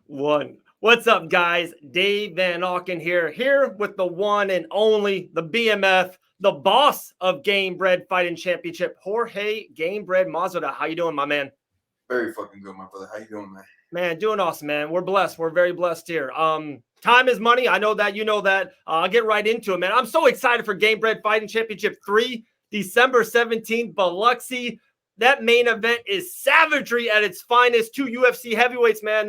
One. What's up, guys? Dave Van Auken here with the one and only, the BMF, the boss of Gamebred Fighting Championship, Jorge Gamebred Masvidal. How you doing, my man? Very fucking good, my brother. How you doing, man? Man, doing awesome, man. We're blessed. We're very blessed here. Time is money. I know that. You know that. I'll get right into it, man. I'm so excited for Gamebred Fighting Championship 3, December 17th, Biloxi. That main event is savagery at its finest. Two UFC heavyweights, man.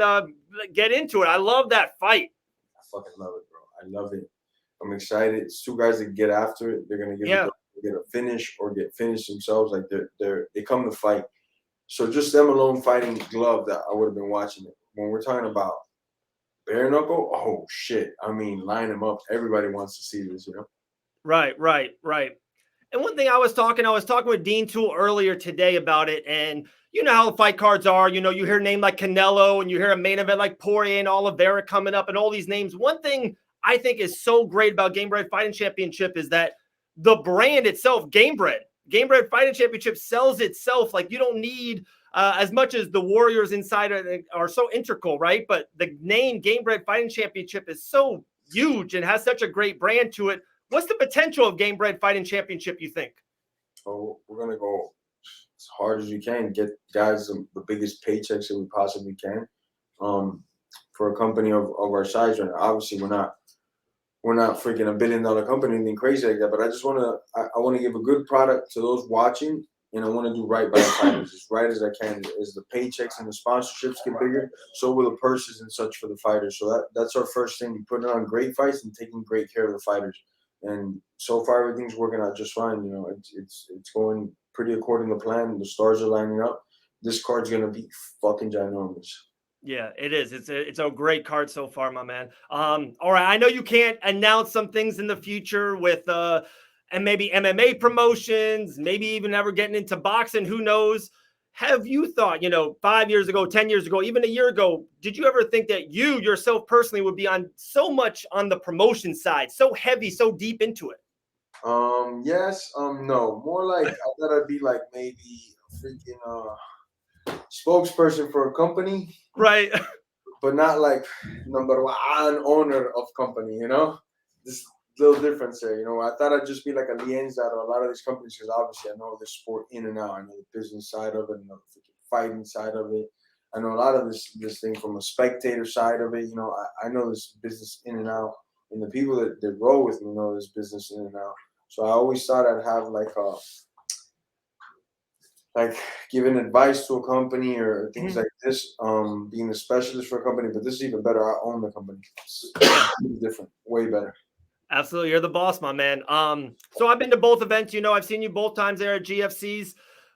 Get into it. I love that fight. I fucking love it, bro. I love it. I'm excited. It's two guys that get after it. They're gonna Yeah. get a finish or get finished themselves. Like they come to fight. So just them alone fighting glove that I would have been watching it. When we're talking about bare knuckle, oh shit. I mean, line them up. Everybody wants to see this, you know? Right. And one thing I was talking with Dean Tool earlier today about it, and you know how the fight cards are. You know, you hear a name like Canelo, and you hear a main event like Poirier and Oliveira coming up, and all these names. One thing I think is so great about Gamebred Fighting Championship is that the brand itself, Gamebred Fighting Championship, sells itself. Like you don't need as much as the Warriors inside are so integral, right? But the name Gamebred Fighting Championship is so huge and has such a great brand to it. What's the potential of Gamebred Fighting Championship, you think? So we're gonna go as hard as we can, get guys the biggest paychecks that we possibly can. Um, for a company of our size, right now. Obviously we're not freaking $1 billion company, anything crazy like that. But I just I want to give a good product to those watching, and I want to do right by the fighters, as right as I can. As the paychecks and the sponsorships get bigger, so will the purses and such for the fighters. So that's our first thing: putting on great fights and taking great care of the fighters. And so far, everything's working out just fine. You know, it's going pretty according to plan. The stars are lining up. This card's gonna be fucking ginormous. Yeah, it is. It's a great card so far, my man. All right. I know you can't announce some things in the future with and maybe MMA promotions, maybe even ever getting into boxing. Who knows? Have you thought, 5 years ago, 10 years ago, even a year ago, did you ever think that you yourself personally would be on so much on the promotion side, so heavy, so deep into it? Yes, no. More like I thought I'd be like maybe a freaking spokesperson for a company, Right. but not like number one owner of company, you know? This little difference there, you know. I thought I'd just be like a liaison to a lot of these companies because obviously I know the sport in and out. I know the business side of it, I know the freaking fighting side of it. I know a lot of this thing from a spectator side of it. You know, I know this business in and out, and the people that roll with me know this business in and out. So I always thought I'd have like giving advice to a company or things like this, being a specialist for a company, but this is even better. I own the company. It's different, way better. Absolutely. You're the boss, my man. So I've been to both events, I've seen you both times there at GFCs.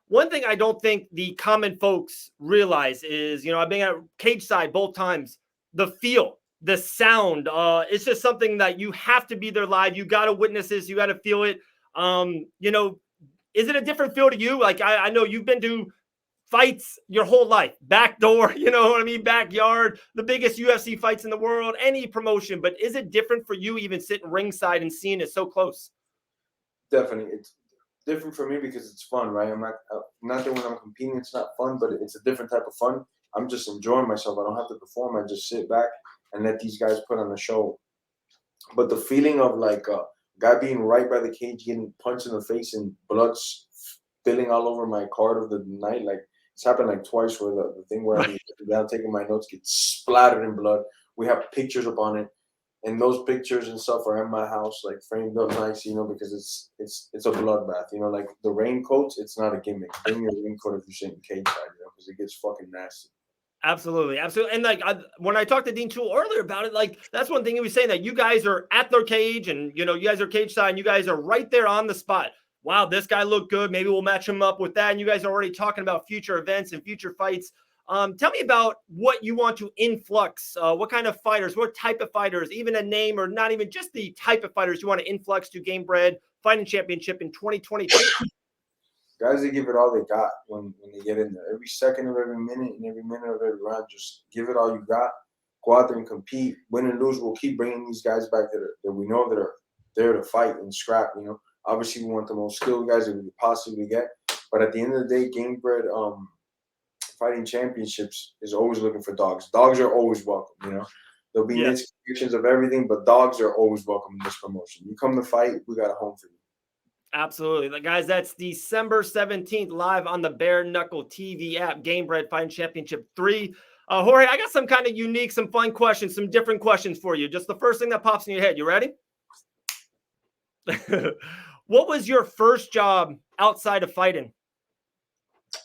One thing I don't think the common folks realize is, I've been at cage side both times. The feel, the sound, it's just something that you have to be there live. You got to witness this. You got to feel it. Is it a different feel to you? Like I know you've been to fights your whole life, backdoor, you know what I mean, backyard, the biggest UFC fights in the world, any promotion. But is it different for you even sitting ringside and seeing it so close? Definitely, it's different for me because it's fun, right? I'm not that when I'm competing, it's not fun, but it's a different type of fun. I'm just enjoying myself. I don't have to perform. I just sit back and let these guys put on a show. But the feeling of like a guy being right by the cage, getting punched in the face, and blood spilling all over my card of the night, like it's happened like twice where the thing where I'm Right. down taking my notes gets splattered in blood. We have pictures upon it, and those pictures and stuff are in my house, like framed up nice, you know, because it's a bloodbath, you know, like the raincoats. It's not a gimmick. Bring your raincoat if you're sitting cage side, you know, because it gets fucking nasty. Absolutely. And like when I talked to Dean Tool earlier about it, like that's one thing he was saying that you guys are at their cage and you guys are cage side and you guys are right there on the spot. Wow, this guy looked good. Maybe we'll match him up with that. And you guys are already talking about future events and future fights. Tell me about what you want to influx. What kind of fighters? What type of fighters? Even a name or not even just the type of fighters you want to influx to Gamebred Fighting Championship in 2022. Guys, they give it all they got when they get in there. Every second of every minute and every minute of every round, just give it all you got. Go out there and compete. Win and lose, we'll keep bringing these guys back that we know that are there to fight and scrap. You know, obviously we want the most skilled guys that we could possibly get. But at the end of the day, Gamebred fighting championships is always looking for dogs. Dogs are always welcome, you know. There'll be Yes. misconceptions of everything, but dogs are always welcome in this promotion. You come to fight, we got a home for you. Absolutely. Guys, that's December 17th, live on the Bare Knuckle TV app, Gamebred Fighting Championship 3. Jorge, I got some kind of unique, some fun questions, some different questions for you. Just the first thing that pops in your head. You ready? What was your first job outside of fighting?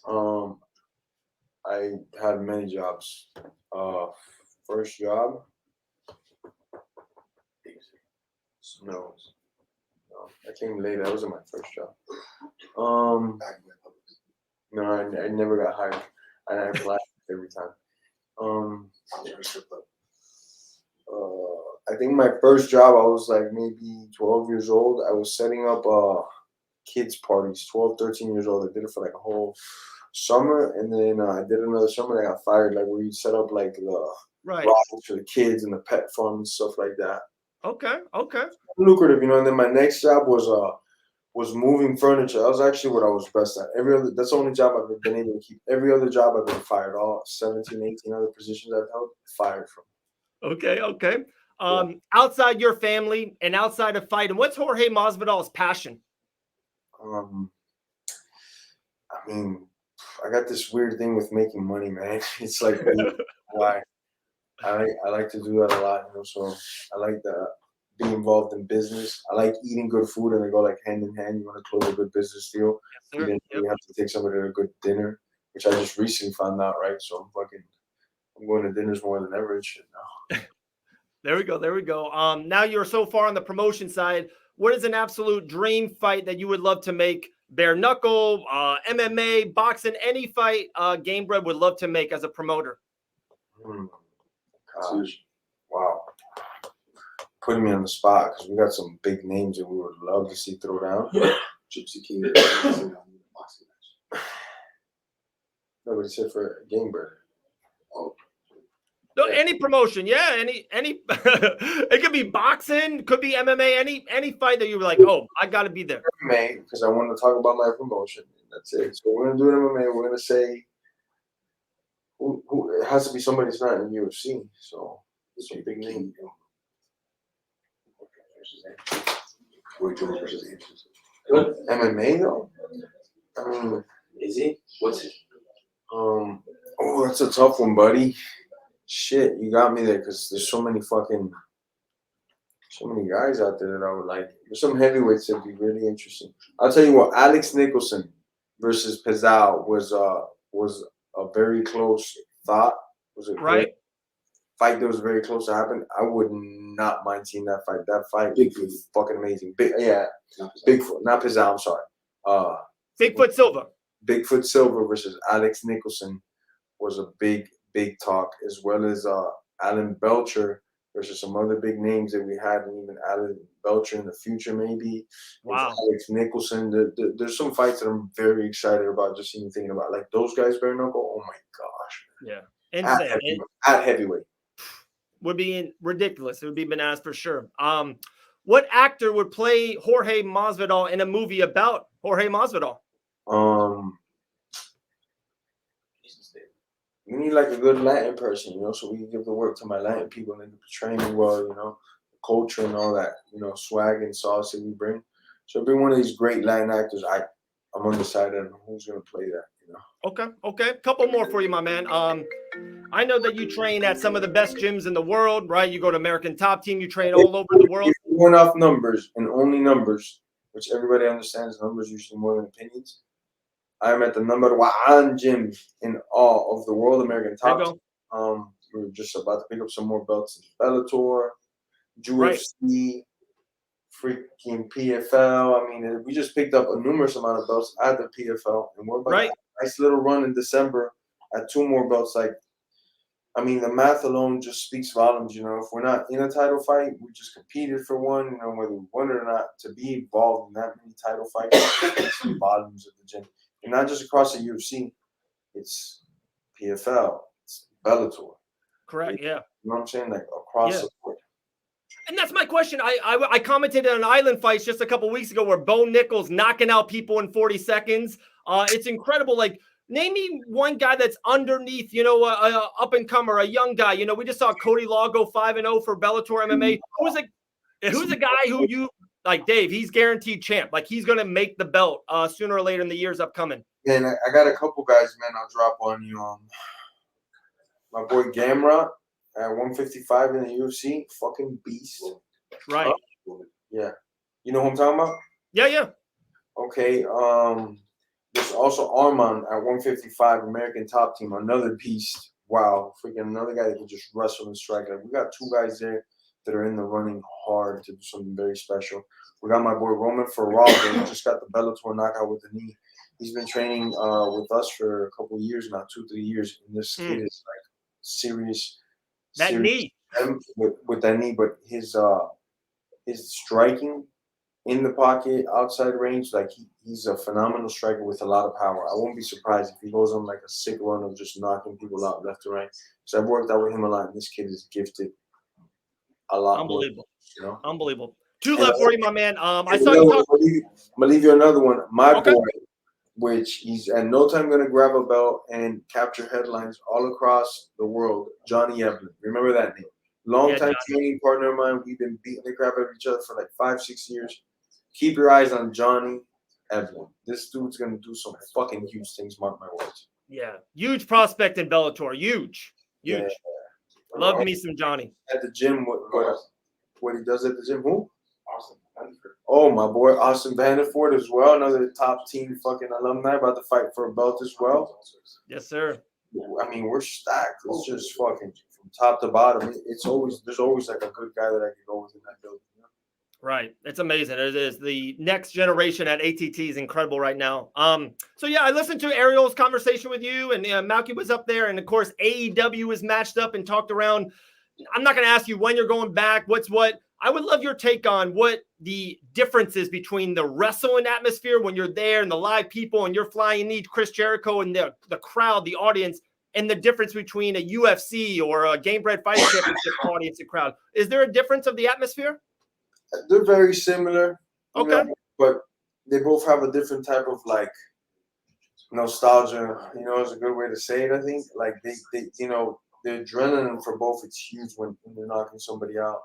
I had many jobs. First job? No, I came later. That wasn't my first job. No, I never got hired. I applied every time. I think my first job, I was like maybe 12 years old. I was setting up kids parties, 12, 13 years old. I did it for like a whole summer, and then I did another summer and I got fired, like where you set up like the rides for the kids and the pet farm and stuff like that. Okay. Lucrative, you know. And then my next job was moving furniture. That was actually what I was best at. That's the only job I've been able to keep. Every other job I've been fired. All 17, 18 other positions I've held, fired from. Okay. Outside your family and outside of fighting, what's Jorge Masvidal's passion? I mean, I got this weird thing with making money, man. It's like why I like to do that a lot, you know. So I like to be involved in business. I like eating good food, and they go like hand in hand. You want to close a good business deal, Yes, you have to take somebody to a good dinner, which I just recently found out, right? So I'm going to dinners more than ever and shit now. There we go. Now you're so far on the promotion side. What is an absolute dream fight that you would love to make? Bare knuckle, MMA, boxing, any fight Gamebred would love to make as a promoter. Gosh, wow. Putting me on the spot because we got some big names that we would love to see throw down. Gypsy King. Nobody said for Gamebred. Oh. No, any promotion, yeah, any it could be boxing, could be MMA, any fight that you were like, oh, I got to be there. MMA, because I want to talk about my promotion. That's it. So we're gonna do MMA. We're gonna say who it has to be somebody that's not in UFC. So it's a big name. MMA though. I mean, is he? What's it? Oh, that's a tough one, buddy. Shit, you got me there because there's so many guys out there that I would like. There's some heavyweights that'd be really interesting. I'll tell you what, Alex Nicholson versus Pizarro was a very close thought. Was a great fight that was very close to happen. I would not mind seeing that fight. That fight would be fucking amazing. Bigfoot, not Pizarro. I'm sorry. Bigfoot Silva. Bigfoot Silva versus Alex Nicholson was a big talk, as well as Alan Belcher versus some other big names that we had, and even Alan Belcher in the future, maybe. Wow. Alex Nicholson. There's some fights that I'm very excited about, just even thinking about. Like those guys, bare knuckle, oh my gosh. Yeah. Insane. At heavyweight. Would be ridiculous. It would be bananas for sure. What actor would play Jorge Masvidal in a movie about Jorge Masvidal? We need like a good Latin person, you know, so we can give the work to my Latin people and they can portray me well, you know, the culture and all that, you know, swag and sauce that we bring. So be one of these great Latin actors. I'm undecided on who's gonna play that, you know. Okay. Couple more for you, my man. I know that you train at some of the best gyms in the world, right? You go to American Top Team, you train all over the world. If you're going off numbers and only numbers, which everybody understands, numbers usually more than opinions. I am at the number one gym in all of the world, American Top Team. We're just about to pick up some more belts in Bellator, UFC, freaking PFL. I mean, we just picked up a numerous amount of belts at the PFL, and we're about to have a nice little run in December at 2 more belts. Like, I mean, the math alone just speaks volumes. You know, if we're not in a title fight, we just competed for one. You know, whether we won it or not, to be involved in that many title fights speaks volumes of the gym. And not just across the UFC, it's PFL, it's Bellator. Correct, yeah. You know what I'm saying? Like across the board. And that's my question. I commented on Island Fights just a couple weeks ago where Bo Nichols knocking out people in 40 seconds. It's incredible. Like, Name me one guy that's underneath, a up and comer, a young guy. We just saw Cody Law go 5-0 for Bellator MMA. Who's a guy who you like, Dave? He's guaranteed champ. Like he's gonna make the belt sooner or later in the years upcoming. And I got a couple guys, man. I'll drop on you. My boy Gamrot at 155 in the UFC, fucking beast. Right. Yeah. You know who I'm talking about? Yeah. Okay. There's also Arman at 155, American Top Team, another beast. Wow, freaking another guy that can just wrestle and strike. Like we got two guys there that are in the running hard to do something very special. We got my boy Roman Farrell. He just got the Bellator knockout with the knee. He's been training with us for a couple of years now, 2-3 years. And this kid is like serious. Knee with that knee, but his striking in the pocket, outside range, like he's a phenomenal striker with a lot of power. I won't be surprised if he goes on like a sick run of just knocking people out left to right. So I've worked out with him a lot, and this kid is gifted a lot. Unbelievable. More, Unbelievable. Two left for you, my man. I saw you talk. I'm gonna leave you another one. My boy, which he's at no time gonna grab a belt and capture headlines all across the world. Johnny Evelyn. Remember that name? Long-time training partner of mine. We've been beating the crap out of each other for like 5-6 years. Keep your eyes on Johnny Evelyn. This dude's going to do some fucking huge things, mark my words. Yeah. Huge prospect in Bellator. Huge. Yeah. Love me some Johnny. At the gym, what he does at the gym. Who? Austin Vanderford. Oh, my boy, Austin Vanderford as well. Another top team fucking alumni about to fight for a belt as well. Yes, sir. I mean, we're stacked. It's just fucking from top to bottom. There's always like a good guy that I can go with in that building. Right. It's amazing. It is. The next generation at ATT is incredible right now. So yeah, I listened to Ariel's conversation with you, and Malky was up there, and of course AEW was matched up and talked around. I'm not going to ask you when you're going back. What's what? I would love your take on what the difference is between the wrestling atmosphere when you're there and the live people and you're flying. You need Chris Jericho and the crowd, the audience, and the difference between a UFC or a Gamebred Fighting Championship audience and crowd. Is there a difference of the atmosphere? They're very similar, okay, but they both have a different type of like nostalgia. Is a good way to say it. I think like they the adrenaline for both it's huge when they're knocking somebody out,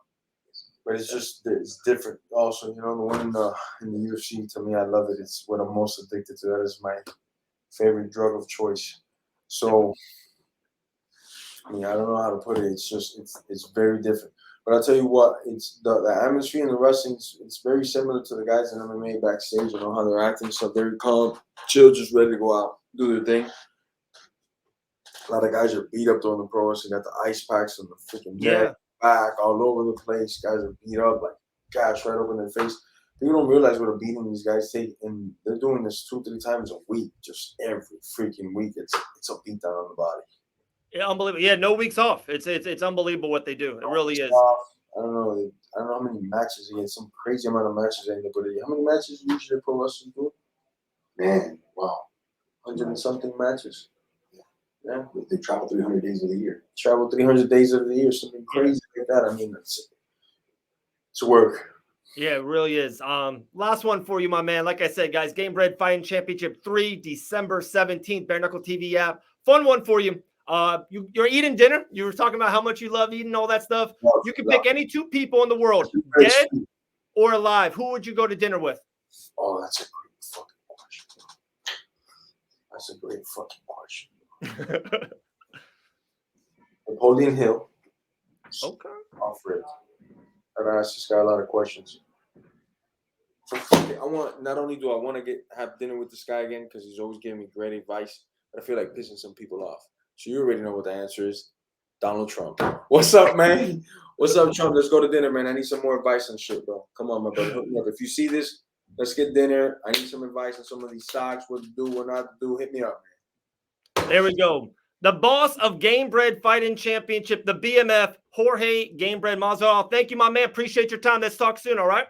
but it's different. Also, the one in the UFC, to me, I love it. It's what I'm most addicted to. That is my favorite drug of choice. So, I don't know how to put it. It's very different. But I'll tell you what, it's the atmosphere in the wrestling, it's very similar to the guys in MMA backstage. How they're acting, so very calm, chill, just ready to go out, do their thing. A lot of guys are beat up during the pro wrestling. Got the ice packs on the freaking neck, back, all over the place. Guys are beat up, like gash right over their face. People don't realize what a beating these guys take, and they're doing this 2-3 times a week, just every freaking week. It's a beat down on the body. Yeah, unbelievable. Yeah, no weeks off. It's unbelievable what they do. It really is. I don't know how many matches they get. Some crazy amount of matches they end up with. How many matches usually pro wrestlers do? Man, wow, 100 and something matches. Yeah, they travel 300 days of the year. Travel 300 days of the year, something crazy like that. It's work. Yeah, it really is. Last one for you, my man. Like I said, guys, Gamebred Fighting Championship 3, December 17th, Bare Knuckle TV app. Fun one for you. You're eating dinner. You were talking about how much you love eating all that stuff. You can pick any two people in the world, dead or alive. Who would you go to dinner with? Oh, that's a great fucking question. Napoleon Hill. Okay. Alfred. I've asked this guy a lot of questions. Not only do I want to have dinner with this guy again because he's always giving me great advice, but I feel like pissing some people off. So you already know what the answer is. Donald Trump. What's up, man? What's up, Trump? Let's go to dinner, man. I need some more advice and shit, bro. Come on, my brother. Hook me up. If you see this, let's get dinner. I need some advice on some of these stocks, what to do, what not to do. Hit me up, man. There we go. The boss of Gamebred Fighting Championship, the BMF, Jorge Gamebred Masvidal. Thank you, my man. Appreciate your time. Let's talk soon, all right?